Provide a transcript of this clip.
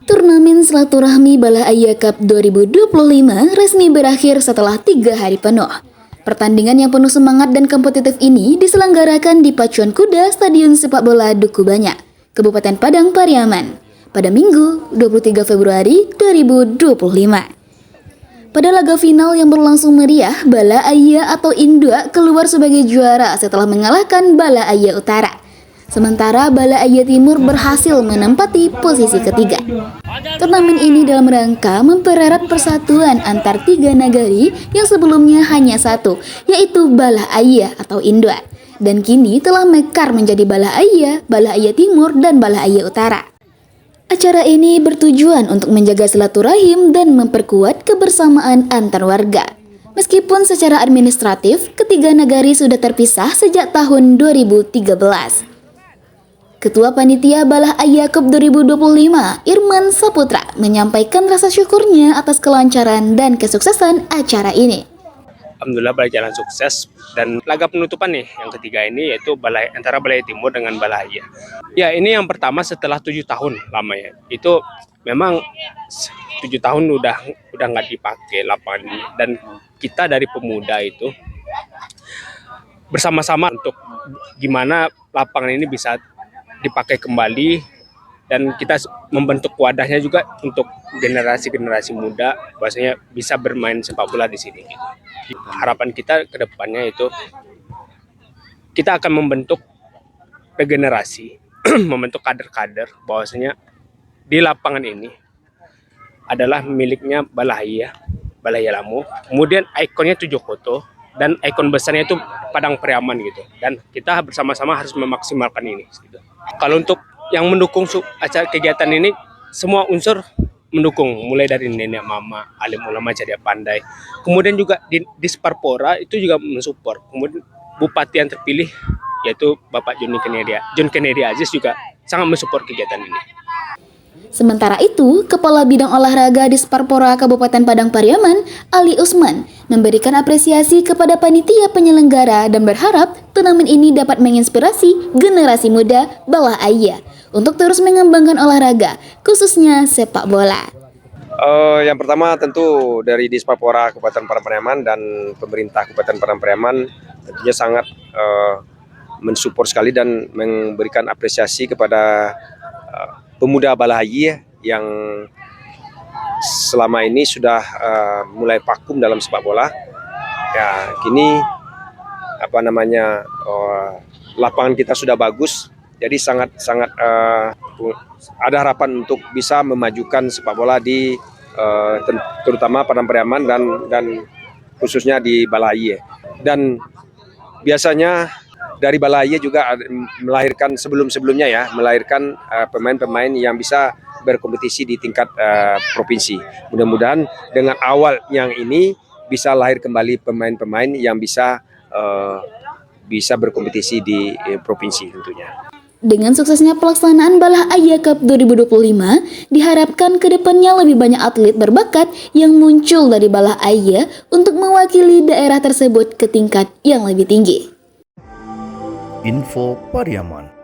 Turnamen Silaturahmi Bala Aya Cup 2025 resmi berakhir setelah 3 hari penuh. Pertandingan yang penuh semangat dan kompetitif ini diselenggarakan di Pacuan Kuda Stadion Sepak Bola Duku Banyak, Kabupaten Padang Pariaman, pada Minggu 23 Februari 2025. Pada laga final yang berlangsung meriah, Bala Aya atau Indua keluar sebagai juara setelah mengalahkan Bala Aya Utara. Sementara Bala Aya Timur berhasil menempati posisi ketiga. Turnamen ini dalam rangka mempererat persatuan antar 3 nagari yang sebelumnya hanya satu, yaitu Bala Aya atau Indua. Dan kini telah mekar menjadi Bala Aya Timur, dan Bala Aya Utara. Acara ini bertujuan untuk menjaga silaturahim dan memperkuat kebersamaan antar warga. Meskipun secara administratif, ketiga nagari sudah terpisah sejak tahun 2013. Ketua Panitia Bala Aya Cup 2025, Irman Saputra, menyampaikan rasa syukurnya atas kelancaran dan kesuksesan acara ini. Alhamdulillah berjalan sukses, dan laga penutupan nih yang ketiga ini yaitu antara Bala Aya Timur dengan Bala Aya. Ya, ini yang pertama setelah 7 tahun lamanya. Itu memang 7 tahun udah nggak dipakai lapangan ini, dan kita dari pemuda itu bersama-sama untuk gimana lapangan ini bisa dipakai kembali, dan kita membentuk wadahnya juga untuk generasi-generasi muda bahwasanya bisa bermain sepak bola di sini. Harapan kita ke depannya itu kita akan membentuk regenerasi, membentuk kader-kader bahwasanya di lapangan ini adalah miliknya Bala Aya Lamu. Kemudian ikonnya Tujuh Koto, dan ikon besarnya itu Padang Pariaman gitu. Dan kita bersama-sama harus memaksimalkan ini gitu. Kalau untuk yang mendukung acara kegiatan ini, semua unsur mendukung, mulai dari nenek mama, alim ulama jadi pandai. Kemudian juga di Sparpora itu juga mensupport. Kemudian bupati yang terpilih yaitu Bapak John Kennedy Aziz juga sangat mensupport kegiatan ini. Sementara itu, Kepala Bidang Olahraga di Sparpora Kabupaten Padang Pariaman, Ali Usman, memberikan apresiasi kepada panitia penyelenggara dan berharap turnamen ini dapat menginspirasi generasi muda Bala Aya untuk terus mengembangkan olahraga, khususnya sepak bola. Yang pertama tentu dari di Sparpora Kabupaten Padang Pariaman dan pemerintah Kabupaten Padang Pariaman tentunya sangat mensupport sekali dan memberikan apresiasi kepada pemuda Bala Aya yang selama ini sudah mulai vakum dalam sepak bola. Ya, kini lapangan kita sudah bagus, jadi sangat ada harapan untuk bisa memajukan sepak bola di terutama Padang Pariaman dan khususnya di Bala Aya. Dan biasanya dari Bala Aya juga melahirkan sebelumnya melahirkan pemain-pemain yang bisa berkompetisi di tingkat provinsi. Mudah-mudahan dengan awal yang ini bisa lahir kembali pemain-pemain yang bisa berkompetisi di provinsi tentunya. Dengan suksesnya pelaksanaan Bala Aya Cup 2025, diharapkan ke depannya lebih banyak atlet berbakat yang muncul dari Bala Aya untuk mewakili daerah tersebut ke tingkat yang lebih tinggi. Info Pariaman.